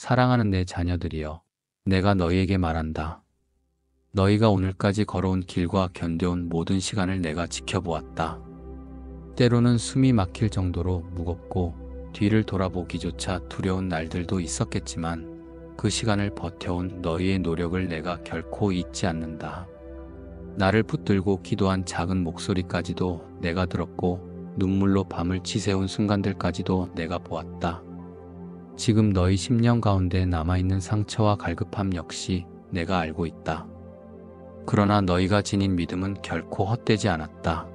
사랑하는 내 자녀들이여, 내가 너희에게 말한다. 너희가 오늘까지 걸어온 길과 견뎌온 모든 시간을 내가 지켜보았다. 때로는 숨이 막힐 정도로 무겁고 뒤를 돌아보기조차 두려운 날들도 있었겠지만 그 시간을 버텨온 너희의 노력을 내가 결코 잊지 않는다. 나를 붙들고 기도한 작은 목소리까지도 내가 들었고 눈물로 밤을 지새운 순간들까지도 내가 보았다. 지금 너희 심령 가운데 남아있는 상처와 갈급함 역시 내가 알고 있다. 그러나 너희가 지닌 믿음은 결코 헛되지 않았다.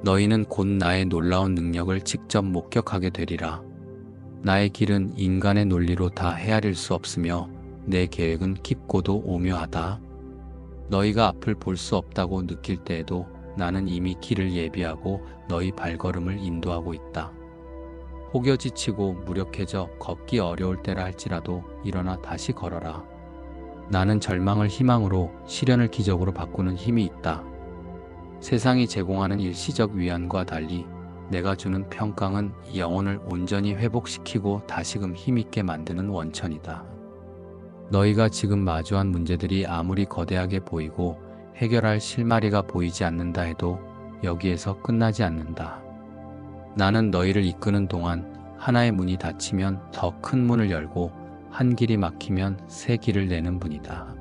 너희는 곧 나의 놀라운 능력을 직접 목격하게 되리라. 나의 길은 인간의 논리로 다 헤아릴 수 없으며 내 계획은 깊고도 오묘하다. 너희가 앞을 볼 수 없다고 느낄 때에도 나는 이미 길을 예비하고 너희 발걸음을 인도하고 있다. 혹여 지치고 무력해져 걷기 어려울 때라 할지라도 일어나 다시 걸어라. 나는 절망을 희망으로, 시련을 기적으로 바꾸는 힘이 있다. 세상이 제공하는 일시적 위안과 달리 내가 주는 평강은 영혼을 온전히 회복시키고 다시금 힘있게 만드는 원천이다. 너희가 지금 마주한 문제들이 아무리 거대하게 보이고 해결할 실마리가 보이지 않는다 해도 여기에서 끝나지 않는다. 나는 너희를 이끄는 동안 하나의 문이 닫히면 더 큰 문을 열고 한 길이 막히면 새 길을 내는 분이다.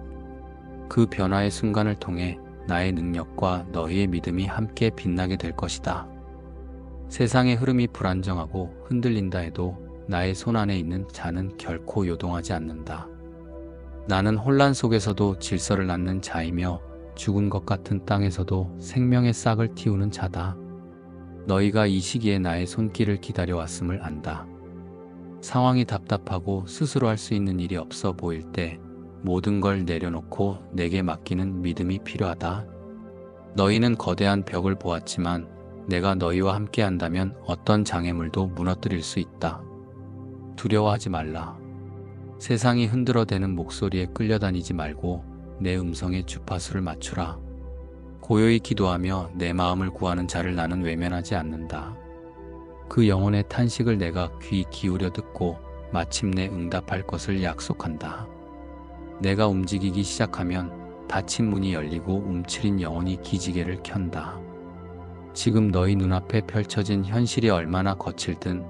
그 변화의 순간을 통해 나의 능력과 너희의 믿음이 함께 빛나게 될 것이다. 세상의 흐름이 불안정하고 흔들린다 해도 나의 손 안에 있는 자는 결코 요동하지 않는다. 나는 혼란 속에서도 질서를 낳는 자이며 죽은 것 같은 땅에서도 생명의 싹을 틔우는 자다. 너희가 이 시기에 나의 손길을 기다려왔음을 안다. 상황이 답답하고 스스로 할 수 있는 일이 없어 보일 때 모든 걸 내려놓고 내게 맡기는 믿음이 필요하다. 너희는 거대한 벽을 보았지만 내가 너희와 함께 한다면 어떤 장애물도 무너뜨릴 수 있다. 두려워하지 말라. 세상이 흔들어대는 목소리에 끌려다니지 말고 내 음성에 주파수를 맞추라. 고요히 기도하며 내 마음을 구하는 자를 나는 외면하지 않는다. 그 영혼의 탄식을 내가 귀 기울여 듣고 마침내 응답할 것을 약속한다. 내가 움직이기 시작하면 닫힌 문이 열리고 움츠린 영혼이 기지개를 켠다. 지금 너희 눈앞에 펼쳐진 현실이 얼마나 거칠든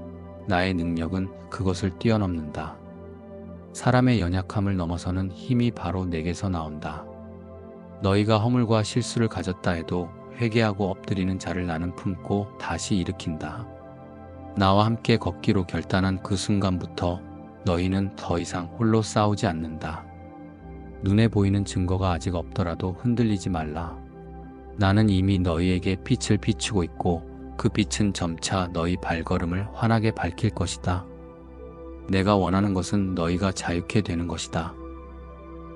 나의 능력은 그것을 뛰어넘는다. 사람의 연약함을 넘어서는 힘이 바로 내게서 나온다. 너희가 허물과 실수를 가졌다 해도 회개하고 엎드리는 자를 나는 품고 다시 일으킨다. 나와 함께 걷기로 결단한 그 순간부터 너희는 더 이상 홀로 싸우지 않는다. 눈에 보이는 증거가 아직 없더라도 흔들리지 말라. 나는 이미 너희에게 빛을 비추고 있고 그 빛은 점차 너희 발걸음을 환하게 밝힐 것이다. 내가 원하는 것은 너희가 자유케 되는 것이다.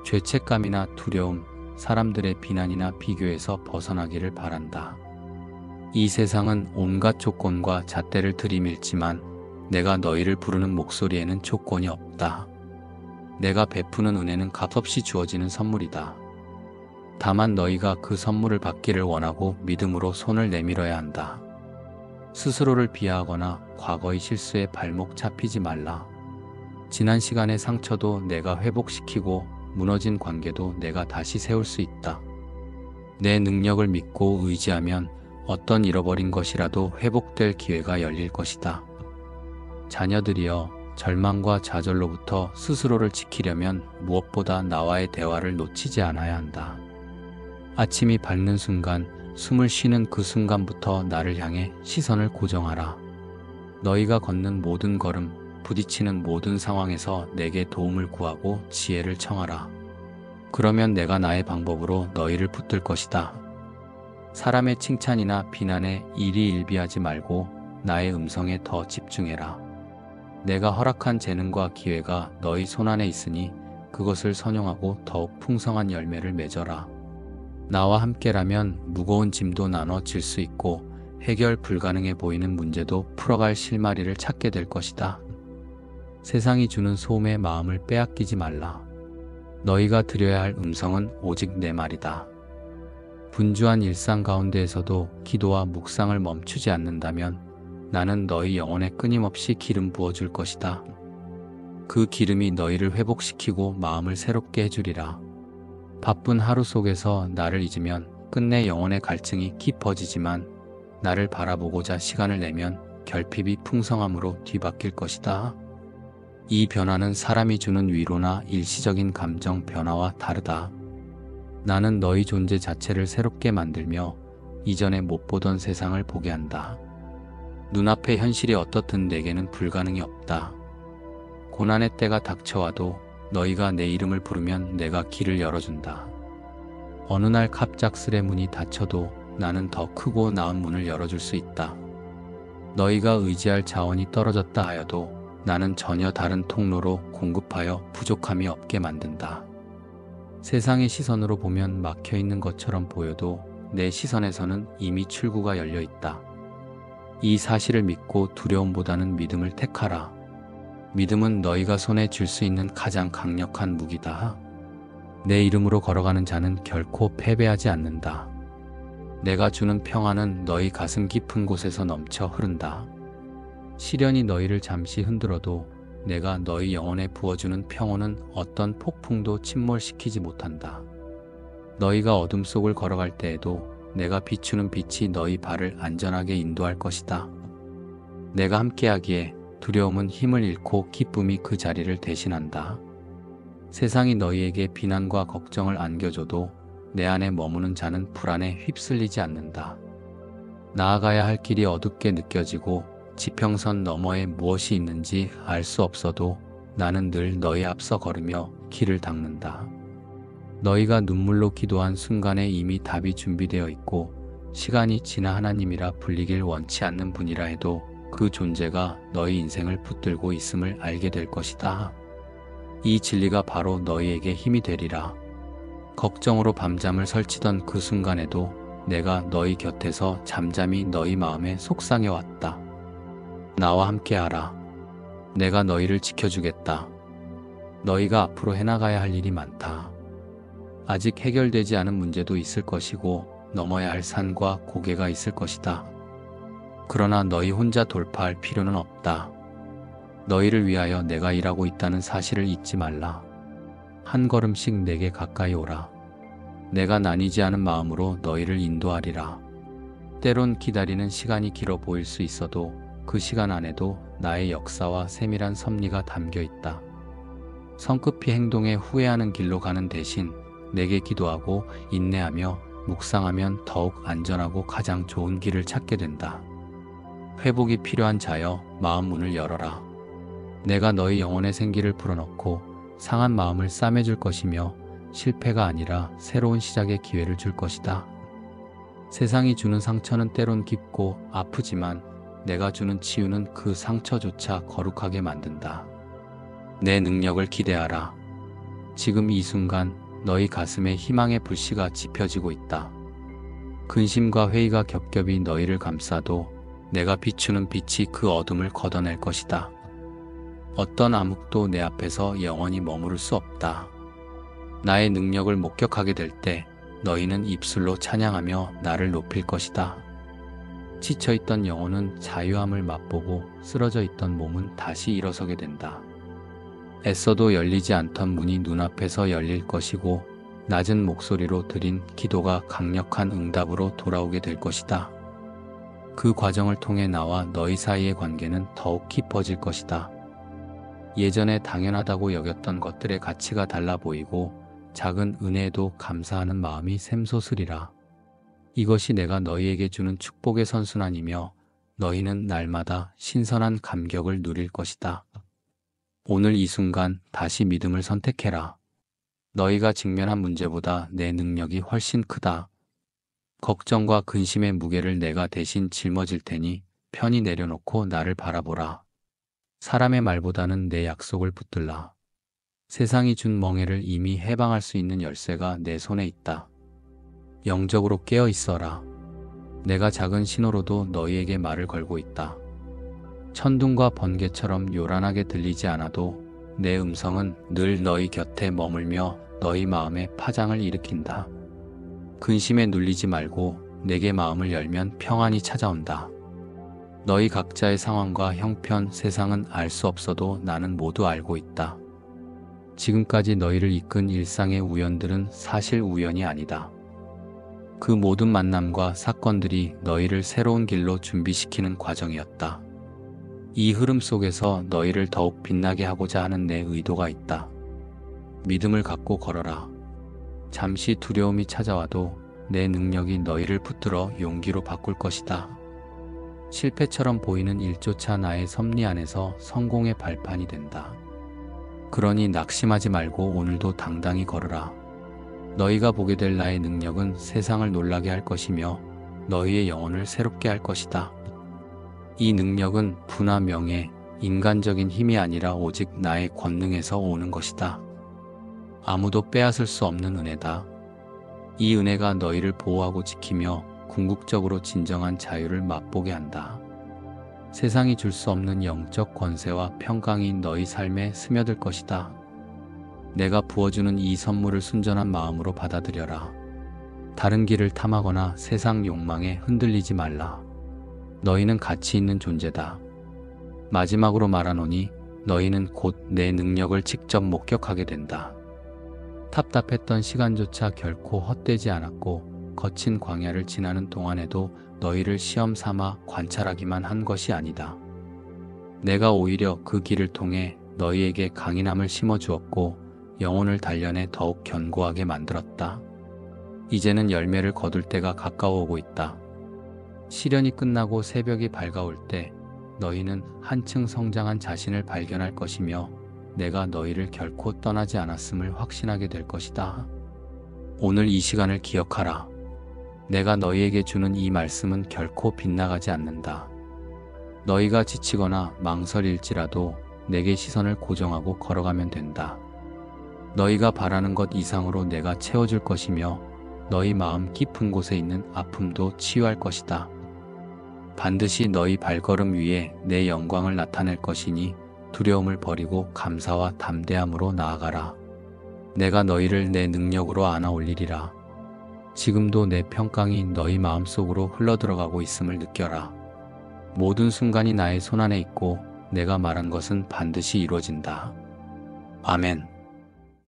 죄책감이나 두려움, 사람들의 비난이나 비교에서 벗어나기를 바란다. 이 세상은 온갖 조건과 잣대를 들이밀지만 내가 너희를 부르는 목소리에는 조건이 없다. 내가 베푸는 은혜는 값없이 주어지는 선물이다. 다만 너희가 그 선물을 받기를 원하고 믿음으로 손을 내밀어야 한다. 스스로를 비하하거나 과거의 실수에 발목 잡히지 말라. 지난 시간의 상처도 내가 회복시키고 무너진 관계도 내가 다시 세울 수 있다. 내 능력을 믿고 의지하면 어떤 잃어버린 것이라도 회복될 기회가 열릴 것이다. 자녀들이여, 절망과 좌절로부터 스스로를 지키려면 무엇보다 나와의 대화를 놓치지 않아야 한다. 아침이 밝는 순간, 숨을 쉬는 그 순간부터 나를 향해 시선을 고정하라. 너희가 걷는 모든 걸음, 부딪히는 모든 상황에서 내게 도움을 구하고 지혜를 청하라. 그러면 내가 나의 방법으로 너희를 붙들 것이다. 사람의 칭찬이나 비난에 일희일비하지 말고 나의 음성에 더 집중해라. 내가 허락한 재능과 기회가 너희 손안에 있으니 그것을 선용하고 더욱 풍성한 열매를 맺어라. 나와 함께라면 무거운 짐도 나눠질 수 있고 해결 불가능해 보이는 문제도 풀어갈 실마리를 찾게 될 것이다. 세상이 주는 소음의 마음을 빼앗기지 말라. 너희가 드려야 할 음성은 오직 내 말이다. 분주한 일상 가운데에서도 기도와 묵상을 멈추지 않는다면 나는 너희 영혼에 끊임없이 기름 부어줄 것이다. 그 기름이 너희를 회복시키고 마음을 새롭게 해주리라. 바쁜 하루 속에서 나를 잊으면 끝내 영혼의 갈증이 깊어지지만 나를 바라보고자 시간을 내면 결핍이 풍성함으로 뒤바뀔 것이다. 이 변화는 사람이 주는 위로나 일시적인 감정 변화와 다르다. 나는 너희 존재 자체를 새롭게 만들며 이전에 못 보던 세상을 보게 한다. 눈앞의 현실이 어떻든 내게는 불가능이 없다. 고난의 때가 닥쳐와도 너희가 내 이름을 부르면 내가 길을 열어준다. 어느 날 갑작스레 문이 닫혀도 나는 더 크고 나은 문을 열어줄 수 있다. 너희가 의지할 자원이 떨어졌다 하여도 나는 전혀 다른 통로로 공급하여 부족함이 없게 만든다. 세상의 시선으로 보면 막혀있는 것처럼 보여도 내 시선에서는 이미 출구가 열려 있다. 이 사실을 믿고 두려움보다는 믿음을 택하라. 믿음은 너희가 손에 쥘 수 있는 가장 강력한 무기다. 내 이름으로 걸어가는 자는 결코 패배하지 않는다. 내가 주는 평안은 너희 가슴 깊은 곳에서 넘쳐 흐른다. 시련이 너희를 잠시 흔들어도 내가 너희 영혼에 부어주는 평온은 어떤 폭풍도 침몰시키지 못한다. 너희가 어둠 속을 걸어갈 때에도 내가 비추는 빛이 너희 발을 안전하게 인도할 것이다. 내가 함께하기에 두려움은 힘을 잃고 기쁨이 그 자리를 대신한다. 세상이 너희에게 비난과 걱정을 안겨줘도 내 안에 머무는 자는 불안에 휩쓸리지 않는다. 나아가야 할 길이 어둡게 느껴지고 지평선 너머에 무엇이 있는지 알 수 없어도 나는 늘 너희 앞서 걸으며 길을 닦는다. 너희가 눈물로 기도한 순간에 이미 답이 준비되어 있고 시간이 지나 하나님이라 불리길 원치 않는 분이라 해도 그 존재가 너희 인생을 붙들고 있음을 알게 될 것이다. 이 진리가 바로 너희에게 힘이 되리라. 걱정으로 밤잠을 설치던 그 순간에도 내가 너희 곁에서 잠잠히 너희 마음에 속상해 왔다. 나와 함께하라. 내가 너희를 지켜주겠다. 너희가 앞으로 해나가야 할 일이 많다. 아직 해결되지 않은 문제도 있을 것이고 넘어야 할 산과 고개가 있을 것이다. 그러나 너희 혼자 돌파할 필요는 없다. 너희를 위하여 내가 일하고 있다는 사실을 잊지 말라. 한 걸음씩 내게 가까이 오라. 내가 나뉘지 않은 마음으로 너희를 인도하리라. 때론 기다리는 시간이 길어 보일 수 있어도 그 시간 안에도 나의 역사와 세밀한 섭리가 담겨 있다. 성급히 행동에 후회하는 길로 가는 대신 내게 기도하고 인내하며 묵상하면 더욱 안전하고 가장 좋은 길을 찾게 된다. 회복이 필요한 자여 마음 문을 열어라. 내가 너희 영혼의 생기를 불어넣고 상한 마음을 싸매줄 것이며 실패가 아니라 새로운 시작의 기회를 줄 것이다. 세상이 주는 상처는 때론 깊고 아프지만 내가 주는 치유는 그 상처조차 거룩하게 만든다. 내 능력을 기대하라. 지금 이 순간 너희 가슴에 희망의 불씨가 지펴지고 있다. 근심과 회의가 겹겹이 너희를 감싸도 내가 비추는 빛이 그 어둠을 걷어낼 것이다. 어떤 암흑도 내 앞에서 영원히 머무를 수 없다. 나의 능력을 목격하게 될 때 너희는 입술로 찬양하며 나를 높일 것이다. 지쳐있던 영혼은 자유함을 맛보고 쓰러져 있던 몸은 다시 일어서게 된다. 애써도 열리지 않던 문이 눈앞에서 열릴 것이고 낮은 목소리로 드린 기도가 강력한 응답으로 돌아오게 될 것이다. 그 과정을 통해 나와 너희 사이의 관계는 더욱 깊어질 것이다. 예전에 당연하다고 여겼던 것들의 가치가 달라 보이고 작은 은혜에도 감사하는 마음이 샘솟으리라. 이것이 내가 너희에게 주는 축복의 선순환이며 너희는 날마다 신선한 감격을 누릴 것이다. 오늘 이 순간 다시 믿음을 선택해라. 너희가 직면한 문제보다 내 능력이 훨씬 크다. 걱정과 근심의 무게를 내가 대신 짊어질 테니 편히 내려놓고 나를 바라보라. 사람의 말보다는 내 약속을 붙들라. 세상이 준 멍해를 이미 해방할 수 있는 열쇠가 내 손에 있다. 영적으로 깨어 있어라. 내가 작은 신호로도 너희에게 말을 걸고 있다. 천둥과 번개처럼 요란하게 들리지 않아도 내 음성은 늘 너희 곁에 머물며 너희 마음에 파장을 일으킨다. 근심에 눌리지 말고 내게 마음을 열면 평안이 찾아온다. 너희 각자의 상황과 형편, 세상은 알 수 없어도 나는 모두 알고 있다. 지금까지 너희를 이끈 일상의 우연들은 사실 우연이 아니다. 그 모든 만남과 사건들이 너희를 새로운 길로 준비시키는 과정이었다. 이 흐름 속에서 너희를 더욱 빛나게 하고자 하는 내 의도가 있다. 믿음을 갖고 걸어라. 잠시 두려움이 찾아와도 내 능력이 너희를 붙들어 용기로 바꿀 것이다. 실패처럼 보이는 일조차 나의 섭리 안에서 성공의 발판이 된다. 그러니 낙심하지 말고 오늘도 당당히 걸어라. 너희가 보게 될 나의 능력은 세상을 놀라게 할 것이며 너희의 영혼을 새롭게 할 것이다. 이 능력은 부나 명예, 인간적인 힘이 아니라 오직 나의 권능에서 오는 것이다. 아무도 빼앗을 수 없는 은혜다. 이 은혜가 너희를 보호하고 지키며 궁극적으로 진정한 자유를 맛보게 한다. 세상이 줄 수 없는 영적 권세와 평강이 너희 삶에 스며들 것이다. 내가 부어주는 이 선물을 순전한 마음으로 받아들여라. 다른 길을 탐하거나 세상 욕망에 흔들리지 말라. 너희는 가치 있는 존재다. 마지막으로 말하노니 너희는 곧 내 능력을 직접 목격하게 된다. 답답했던 시간조차 결코 헛되지 않았고 거친 광야를 지나는 동안에도 너희를 시험 삼아 관찰하기만 한 것이 아니다. 내가 오히려 그 길을 통해 너희에게 강인함을 심어주었고 영혼을 단련해 더욱 견고하게 만들었다. 이제는 열매를 거둘 때가 가까워오고 있다. 시련이 끝나고 새벽이 밝아올 때 너희는 한층 성장한 자신을 발견할 것이며 내가 너희를 결코 떠나지 않았음을 확신하게 될 것이다. 오늘 이 시간을 기억하라. 내가 너희에게 주는 이 말씀은 결코 빗나가지 않는다. 너희가 지치거나 망설일지라도 내게 시선을 고정하고 걸어가면 된다. 너희가 바라는 것 이상으로 내가 채워줄 것이며 너희 마음 깊은 곳에 있는 아픔도 치유할 것이다. 반드시 너희 발걸음 위에 내 영광을 나타낼 것이니 두려움을 버리고 감사와 담대함으로 나아가라. 내가 너희를 내 능력으로 안아 올리리라. 지금도 내 평강이 너희 마음속으로 흘러들어가고 있음을 느껴라. 모든 순간이 나의 손안에 있고 내가 말한 것은 반드시 이루어진다. 아멘.